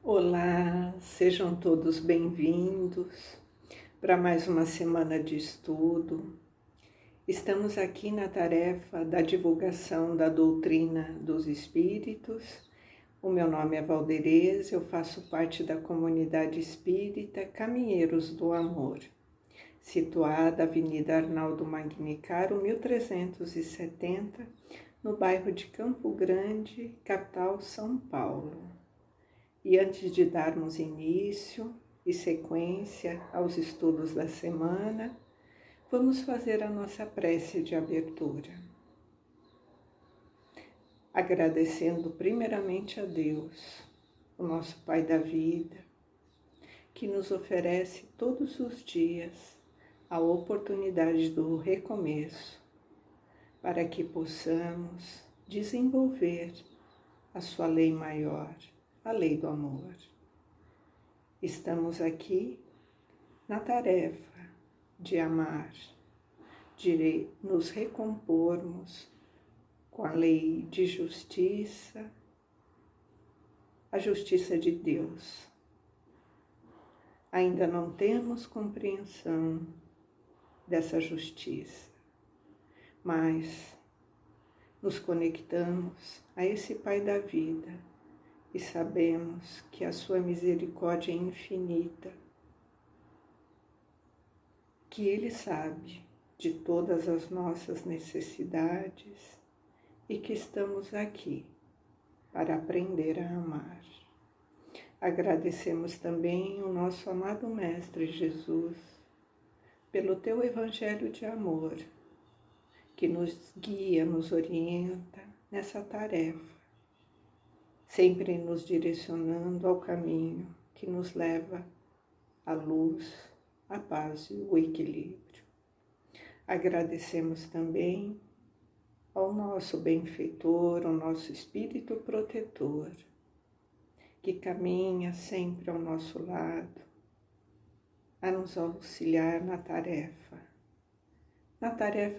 Olá, sejam todos bem-vindos para mais uma semana de estudo. Estamos aqui na tarefa da divulgação da doutrina dos Espíritos. O meu nome é Valderez, eu faço parte da comunidade espírita Caminheiros do Amor, situada Avenida Arnaldo Magnicaro, 1370, no bairro de Campo Grande, capital São Paulo. E antes de darmos início e sequência aos estudos da semana, vamos fazer a nossa prece de abertura. Agradecendo primeiramente a Deus, o nosso Pai da vida, que nos oferece todos os dias a oportunidade do recomeço, para que possamos desenvolver a sua lei maior, a lei do amor. Estamos aqui na tarefa de amar, de nos recompormos com a lei de justiça, a justiça de Deus. Ainda não temos compreensão dessa justiça, mas nos conectamos a esse Pai da vida e sabemos que a sua misericórdia é infinita, que Ele sabe de todas as nossas necessidades e que estamos aqui para aprender a amar. Agradecemos também o nosso amado Mestre Jesus pelo teu Evangelho de amor, que nos guia, nos orienta nessa tarefa, sempre nos direcionando ao caminho que nos leva à luz, à paz e ao equilíbrio. Agradecemos também ao nosso benfeitor, ao nosso Espírito protetor, que caminha sempre ao nosso lado, a nos auxiliar na tarefa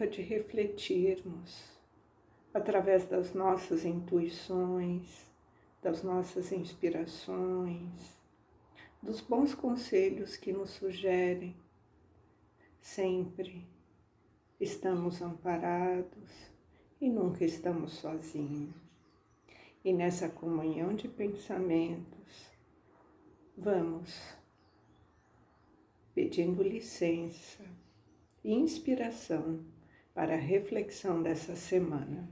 de refletirmos através das nossas intuições, das nossas inspirações, dos bons conselhos que nos sugerem. Sempre estamos amparados e nunca estamos sozinhos. E nessa comunhão de pensamentos, vamos pedindo licença e inspiração para a reflexão dessa semana.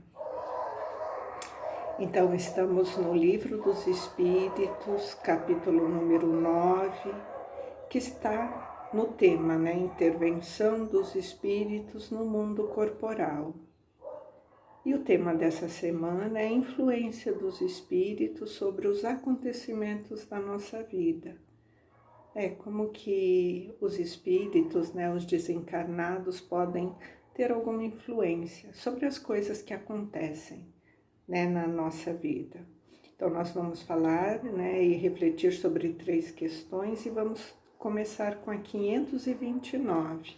Então, estamos no Livro dos Espíritos, capítulo número 9, que está no tema, Intervenção dos Espíritos no mundo corporal. E o tema dessa semana é a influência dos Espíritos sobre os acontecimentos da nossa vida. É como que os Espíritos, os desencarnados, podem ter alguma influência sobre as coisas que acontecem na nossa vida. Então, nós vamos falar e refletir sobre 3 questões e vamos começar com a 529,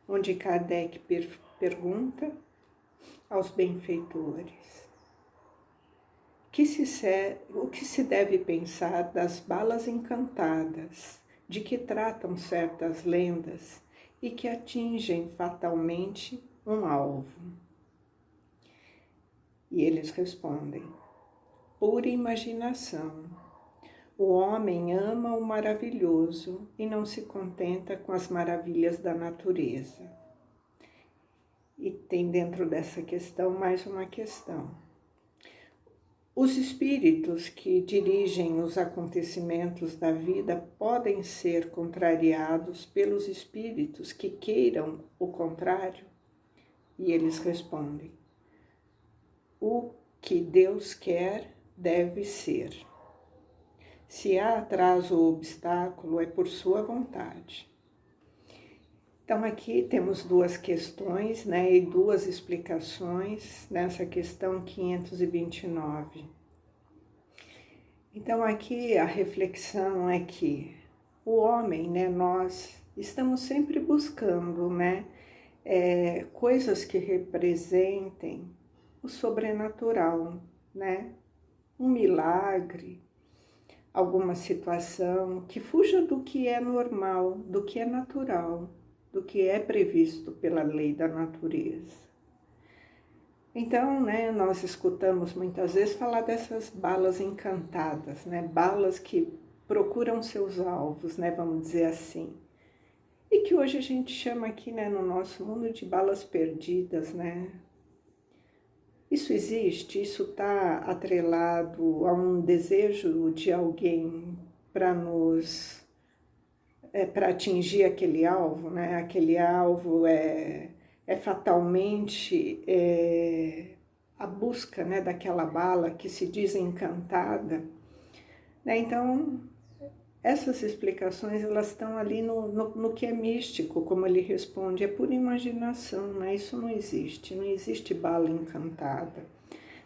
onde Kardec pergunta aos benfeitores: o que se deve pensar das balas encantadas, de que tratam certas lendas e que atingem fatalmente um alvo? E eles respondem: pura imaginação. O homem ama o maravilhoso e não se contenta com as maravilhas da natureza. E tem dentro dessa questão mais uma questão. Os espíritos que dirigem os acontecimentos da vida podem ser contrariados pelos espíritos que queiram o contrário? E eles respondem: o que Deus quer deve ser. Se há atraso ou obstáculo, é por sua vontade. Então, aqui temos 2 questões e 2 explicações nessa questão 529. Então, aqui a reflexão é que o homem, nós estamos sempre buscando coisas que representem o sobrenatural, um milagre, alguma situação que fuja do que é normal, do que é natural, do que é previsto pela lei da natureza. Então, nós escutamos muitas vezes falar dessas balas encantadas, balas que procuram seus alvos, vamos dizer assim. E que hoje a gente chama aqui, no nosso mundo, de balas perdidas, Isso existe, isso está atrelado a um desejo de alguém para atingir aquele alvo, Aquele alvo é fatalmente a busca, daquela bala que se diz encantada, Então, essas explicações, elas estão ali no que é místico, como ele responde, é pura imaginação, Isso não existe bala encantada.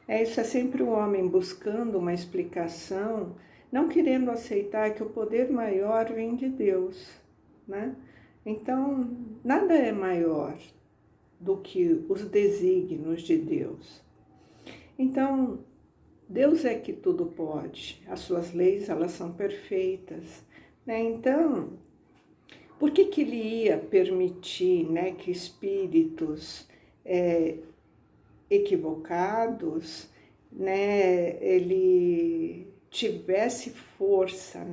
Isso é sempre o homem buscando uma explicação, não querendo aceitar que o poder maior vem de Deus, Então, nada é maior do que os desígnios de Deus. Então, Deus é que tudo pode, as suas leis, elas são perfeitas, Então, por que ele ia permitir, que espíritos equivocados, ele tivesse força,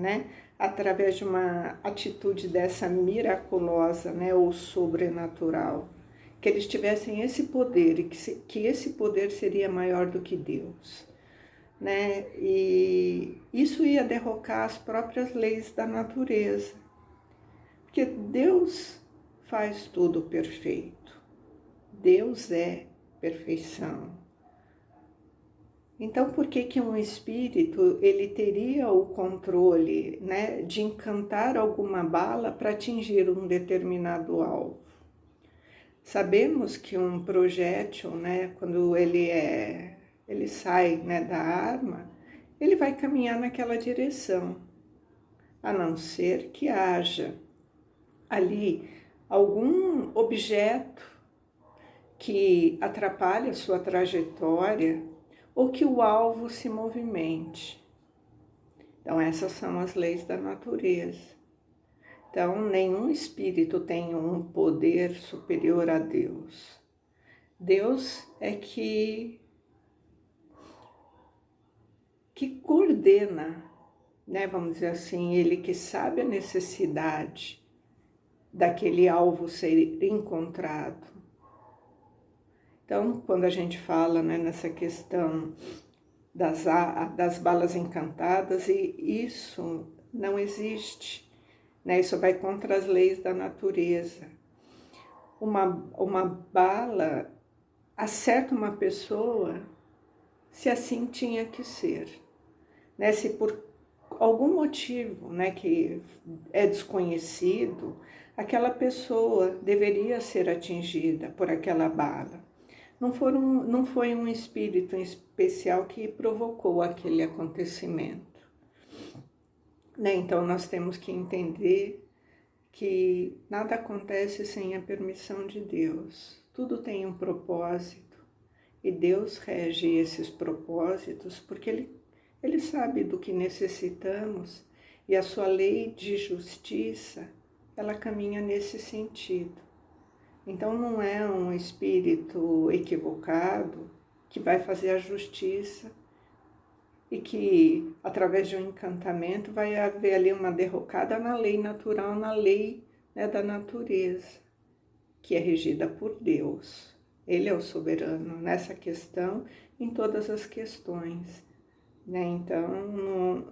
através de uma atitude dessa miraculosa, ou sobrenatural, que eles tivessem esse poder e que esse poder seria maior do que Deus, E isso ia derrocar as próprias leis da natureza, porque Deus faz tudo perfeito. Deus é perfeição. Então, por que um espírito ele teria o controle, de encantar alguma bala para atingir um determinado alvo? Sabemos que um projétil, quando ele sai, da arma, ele vai caminhar naquela direção, a não ser que haja ali algum objeto que atrapalhe a sua trajetória ou que o alvo se movimente. Então, essas são as leis da natureza. Então, nenhum espírito tem um poder superior a Deus. Deus é que coordena, vamos dizer assim, ele que sabe a necessidade daquele alvo ser encontrado. Então, quando a gente fala nessa questão das balas encantadas, e isso não existe, isso vai contra as leis da natureza. Uma bala acerta uma pessoa se assim tinha que ser, se por algum motivo, que é desconhecido, aquela pessoa deveria ser atingida por aquela bala. Não foi um espírito em especial que provocou aquele acontecimento. Então, nós temos que entender que nada acontece sem a permissão de Deus. Tudo tem um propósito e Deus rege esses propósitos porque Ele sabe do que necessitamos e a sua lei de justiça, ela caminha nesse sentido. Então, não é um espírito equivocado que vai fazer a justiça e que, através de um encantamento, vai haver ali uma derrocada na lei natural, na lei da natureza, que é regida por Deus. Ele é o soberano nessa questão, em todas as questões. Então,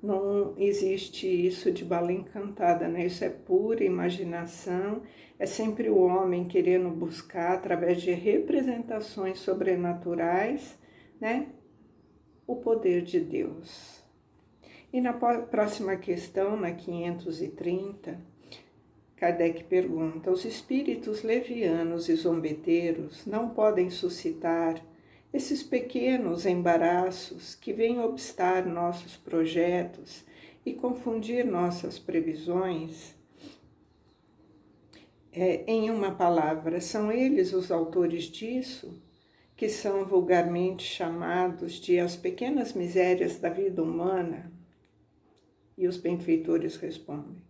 não existe isso de bala encantada, Isso é pura imaginação, é sempre o homem querendo buscar, através de representações sobrenaturais, o poder de Deus. E na próxima questão, na 530, Kardec pergunta: os espíritos levianos e zombeteiros não podem suscitar esses pequenos embaraços que vêm obstar nossos projetos e confundir nossas previsões? Em uma palavra, são eles os autores disso, que são vulgarmente chamados de as pequenas misérias da vida humana? E os benfeitores respondem: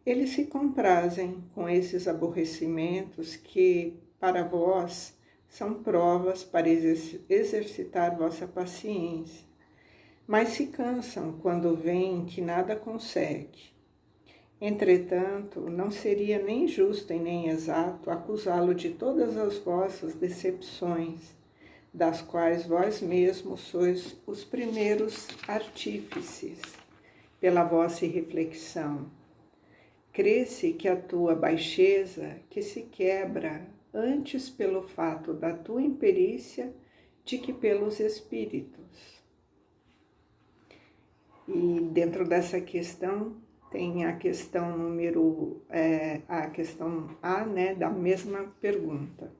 eles se comprazem com esses aborrecimentos que, para vós, são provas para exercitar vossa paciência, mas se cansam quando veem que nada consegue. Entretanto, não seria nem justo e nem exato acusá-lo de todas as vossas decepções, das quais vós mesmos sois os primeiros artífices, pela vossa irreflexão. Crê-se que a tua baixeza, que se quebra antes pelo fato da tua imperícia, de que pelos espíritos. E dentro dessa questão, tem a questão a questão A, né, da mesma pergunta.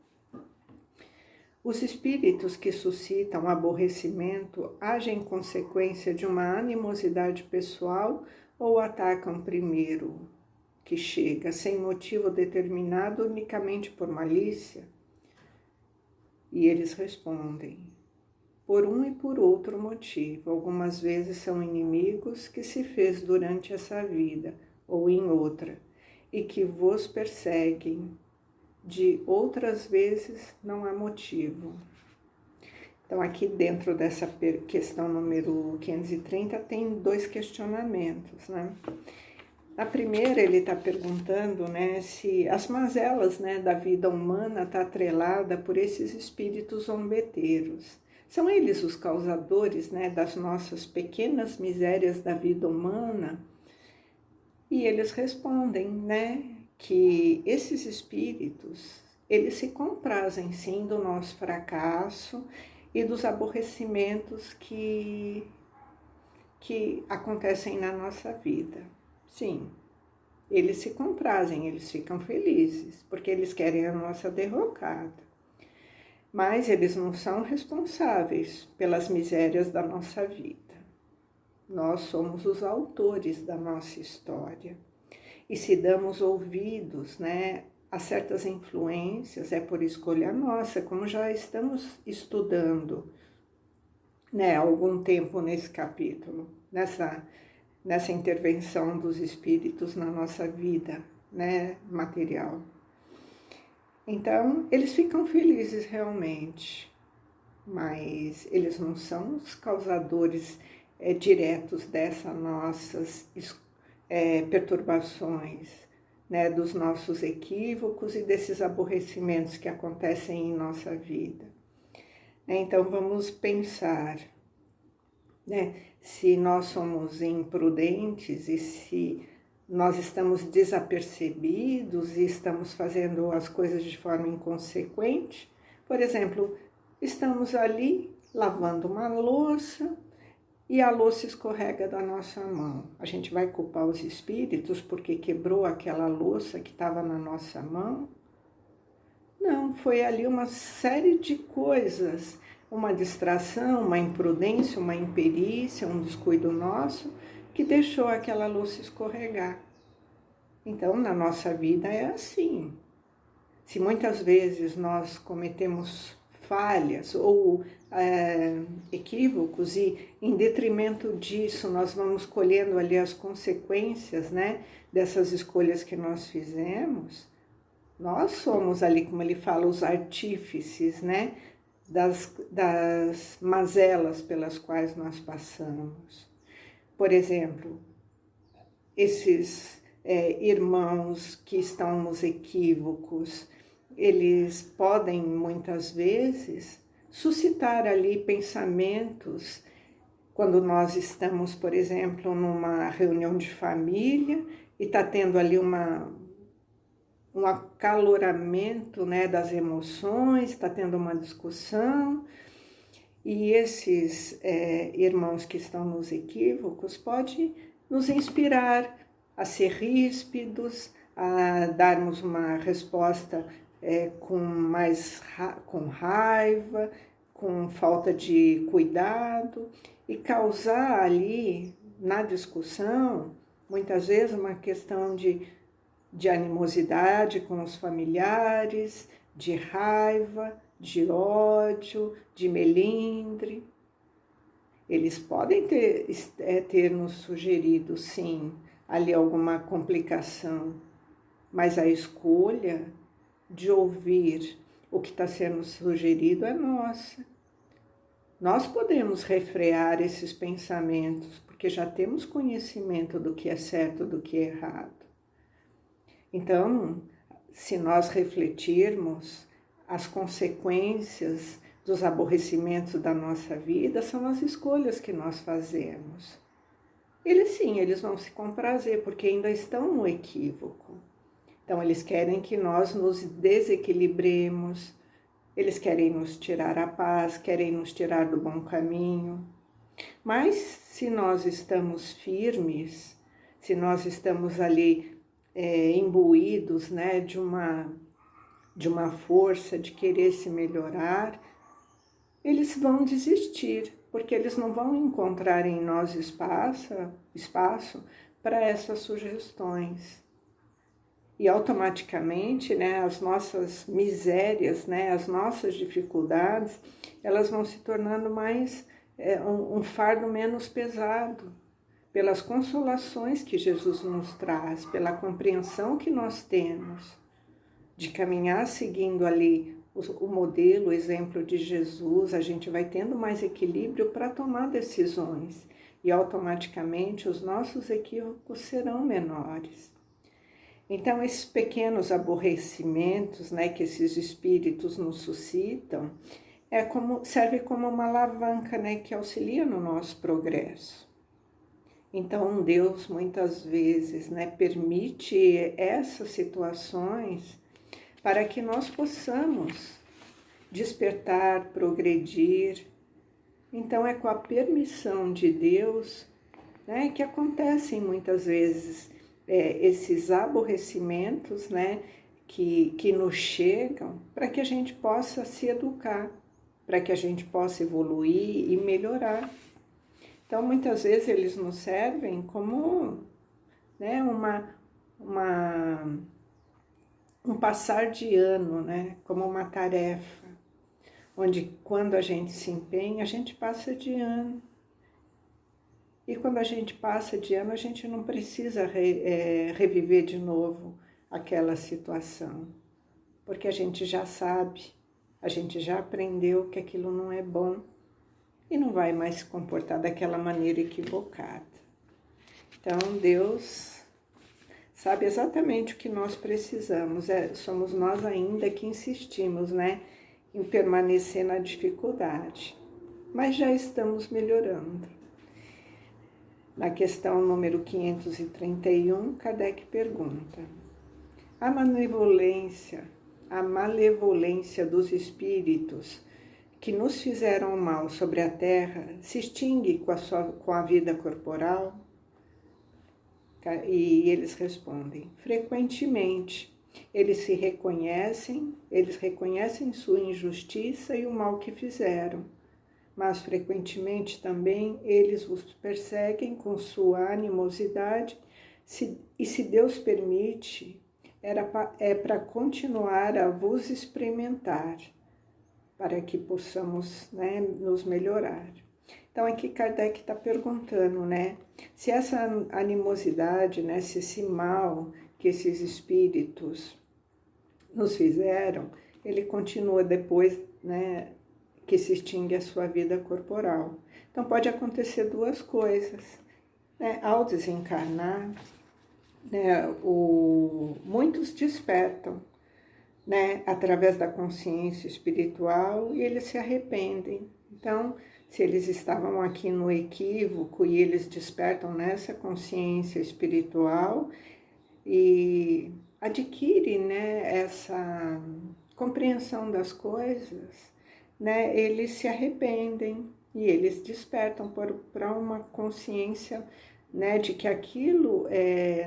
Os espíritos que suscitam aborrecimento agem em consequência de uma animosidade pessoal ou atacam primeiro que chega, sem motivo determinado, unicamente por malícia? E eles respondem: por um e por outro motivo. Algumas vezes são inimigos que se fez durante essa vida ou em outra, e que vos perseguem. De outras vezes não há motivo. Então, aqui dentro dessa questão número 530, tem 2 questionamentos, né? Na primeira, ele está perguntando, né, se as mazelas, né, da vida humana está atrelada por esses espíritos zombeteiros. São eles os causadores, né, das nossas pequenas misérias da vida humana? E eles respondem, né, que esses espíritos, eles se comprazem sim do nosso fracasso e dos aborrecimentos que acontecem na nossa vida. Sim, eles se comprazem, eles ficam felizes, porque eles querem a nossa derrocada. Mas eles não são responsáveis pelas misérias da nossa vida. Nós somos os autores da nossa história. E se damos ouvidos, né, a certas influências, é por escolha nossa, como já estamos estudando, né, há algum tempo nesse capítulo, nessa intervenção dos espíritos na nossa vida, né, material. Então, eles ficam felizes realmente, mas eles não são os causadores diretos dessas nossas perturbações, né, dos nossos equívocos e desses aborrecimentos que acontecem em nossa vida. Então, vamos pensar, né, se nós somos imprudentes e se nós estamos desapercebidos e estamos fazendo as coisas de forma inconsequente. Por exemplo, estamos ali lavando uma louça e a louça escorrega da nossa mão. A gente vai culpar os espíritos porque quebrou aquela louça que estava na nossa mão? Não, foi ali uma série de coisas, uma distração, uma imprudência, uma imperícia, um descuido nosso, que deixou aquela louça escorregar. Então, na nossa vida é assim. Se muitas vezes nós cometemos falhas ou equívocos e, em detrimento disso, nós vamos colhendo ali as consequências, né, dessas escolhas que nós fizemos, nós somos ali, como ele fala, os artífices, né, das mazelas pelas quais nós passamos. Por exemplo, esses irmãos que estão nos equívocos, eles podem muitas vezes suscitar ali pensamentos quando nós estamos, por exemplo, numa reunião de família e está tendo ali um acaloramento, né, das emoções, está tendo uma discussão. E esses irmãos que estão nos equívocos podem nos inspirar a ser ríspidos, a darmos uma resposta com raiva, com falta de cuidado e causar ali na discussão, muitas vezes, uma questão de animosidade com os familiares, de raiva, de ódio, de melindre. Eles podem ter nos sugerido, sim, ali alguma complicação, mas a escolha de ouvir o que está sendo sugerido é nossa. Nós podemos refrear esses pensamentos, porque já temos conhecimento do que é certo, do que é errado. Então, se nós refletirmos, as consequências dos aborrecimentos da nossa vida são as escolhas que nós fazemos. Eles vão se comprazer, porque ainda estão no equívoco. Então, eles querem que nós nos desequilibremos, eles querem nos tirar a paz, querem nos tirar do bom caminho. Mas se nós estamos firmes, se nós estamos ali imbuídos, né, de uma força de querer se melhorar, eles vão desistir, porque eles não vão encontrar em nós espaço para essas sugestões. E automaticamente, né, as nossas misérias, né, as nossas dificuldades, elas vão se tornando mais um fardo menos pesado, pelas consolações que Jesus nos traz, pela compreensão que nós temos de caminhar seguindo ali o modelo, o exemplo de Jesus. A gente vai tendo mais equilíbrio para tomar decisões e automaticamente os nossos equívocos serão menores. Então, esses pequenos aborrecimentos, né, que esses espíritos nos suscitam, serve como uma alavanca, né, que auxilia no nosso progresso. Então, Deus muitas vezes, né, permite essas situações para que nós possamos despertar, progredir. Então, é com a permissão de Deus, né, que acontecem muitas vezes esses aborrecimentos, né, que nos chegam, para que a gente possa se educar, para que a gente possa evoluir e melhorar. Então, muitas vezes eles nos servem como, né, um passar de ano, né, como uma tarefa, onde quando a gente se empenha, a gente passa de ano. E quando a gente passa de ano, a gente não precisa reviver de novo aquela situação, porque a gente já sabe, a gente já aprendeu que aquilo não é bom e não vai mais se comportar daquela maneira equivocada. Então, Deus sabe exatamente o que nós precisamos, somos nós ainda que insistimos, né, em permanecer na dificuldade, mas já estamos melhorando. Na questão número 531, Kardec pergunta: a malevolência dos espíritos que nos fizeram mal sobre a terra se extingue com a vida corporal? E eles respondem: frequentemente. Eles reconhecem sua injustiça e o mal que fizeram, mas frequentemente também eles os perseguem com sua animosidade, e se Deus permite, é para continuar a vos experimentar, para que possamos, né, nos melhorar. Então aqui Kardec está perguntando, né, se essa animosidade, né, se esse mal que esses espíritos nos fizeram, ele continua depois, né, que se extingue a sua vida corporal. Então pode acontecer duas coisas, né? Ao desencarnar, né, muitos despertam, né, através da consciência espiritual, e eles se arrependem. Então, se eles estavam aqui no equívoco e eles despertam nessa consciência espiritual e adquirem, né, essa compreensão das coisas, né, eles se arrependem e eles despertam para uma consciência, né, de que aquilo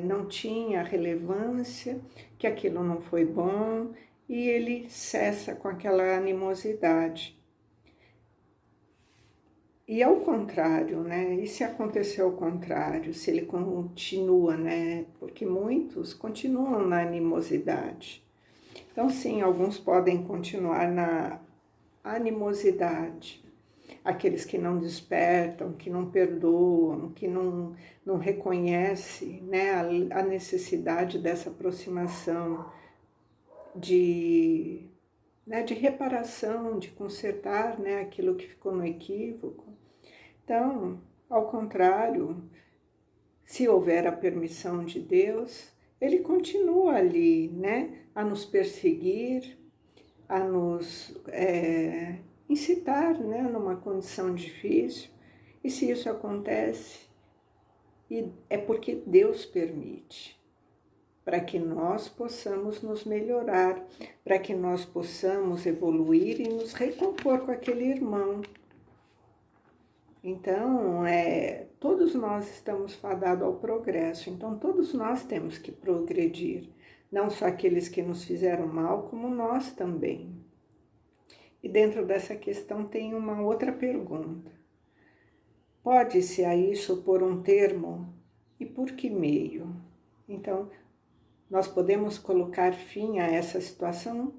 não tinha relevância, que aquilo não foi bom, e ele cessa com aquela animosidade. E ao contrário, né, e se acontecer ao contrário, se ele continua, né, porque muitos continuam na animosidade. Então sim, alguns podem continuar na animosidade, aqueles que não despertam, que não perdoam, que não reconhecem, né, a necessidade dessa aproximação né, de reparação, de consertar, né, aquilo que ficou no equívoco. Então, ao contrário, se houver a permissão de Deus, Ele continua ali, né, a nos perseguir, a nos incitar, né, numa condição difícil. E se isso acontece, é porque Deus permite, para que nós possamos nos melhorar, para que nós possamos evoluir e nos recompor com aquele irmão. Então, todos nós estamos fadados ao progresso, então todos nós temos que progredir, não só aqueles que nos fizeram mal, como nós também. E dentro dessa questão tem uma outra pergunta. Pode-se a isso pôr um termo? E por que meio? Então, nós podemos colocar fim a essa situação?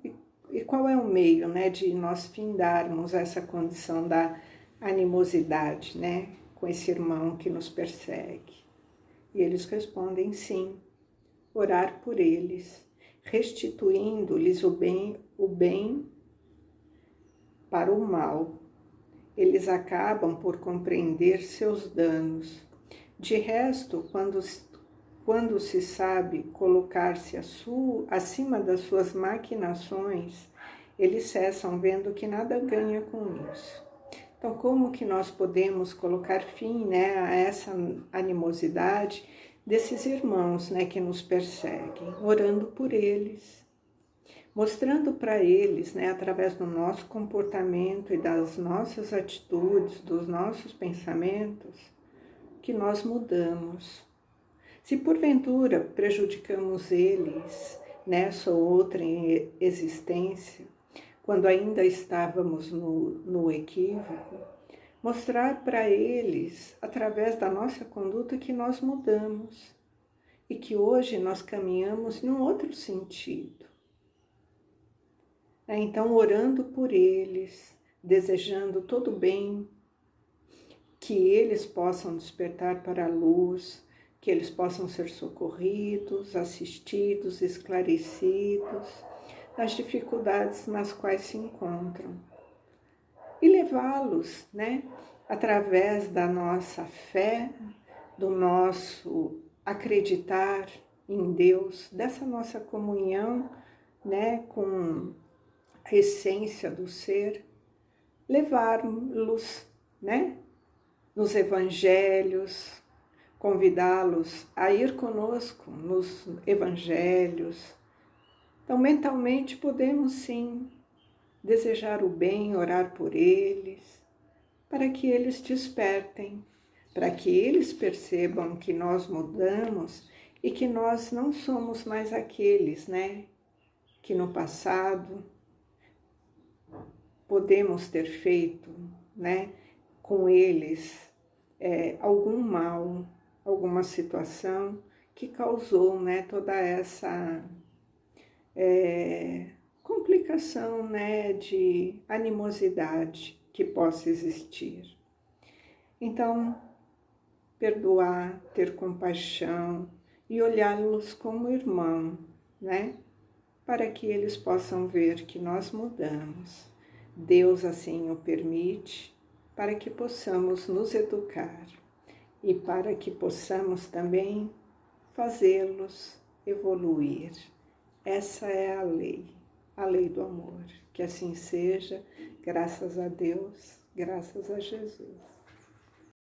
E qual é o meio, né, de nós findarmos essa condição da animosidade, né, com esse irmão que nos persegue? E eles respondem sim, orar por eles, restituindo-lhes o bem para o mal. Eles acabam por compreender seus danos. De resto, quando se sabe colocar-se acima das suas maquinações, eles cessam vendo que nada ganha com isso. Então, como que nós podemos colocar fim, né, a essa animosidade desses irmãos, né, que nos perseguem? Orando por eles, mostrando para eles, né, através do nosso comportamento e das nossas atitudes, dos nossos pensamentos, que nós mudamos. Se porventura prejudicamos eles nessa ou outra existência, quando ainda estávamos no equívoco, mostrar para eles, através da nossa conduta, que nós mudamos e que hoje nós caminhamos em um outro sentido. Então, orando por eles, desejando todo o bem, que eles possam despertar para a luz, que eles possam ser socorridos, assistidos, esclarecidos nas dificuldades nas quais se encontram. E levá-los, né, através da nossa fé, do nosso acreditar em Deus, dessa nossa comunhão, né, com a essência do ser, levá-los, né, nos evangelhos, convidá-los a ir conosco nos evangelhos. Então, mentalmente, podemos sim desejar o bem, orar por eles, para que eles despertem, para que eles percebam que nós mudamos e que nós não somos mais aqueles, né, que no passado podemos ter feito, né, com eles algum mal, alguma situação que causou, né, toda essa complicação, né, de animosidade que possa existir. Então, perdoar, ter compaixão e olhá-los como irmão, né, para que eles possam ver que nós mudamos. Deus assim o permite, para que possamos nos educar e para que possamos também fazê-los evoluir. Essa é a lei do amor. Que assim seja, graças a Deus, graças a Jesus.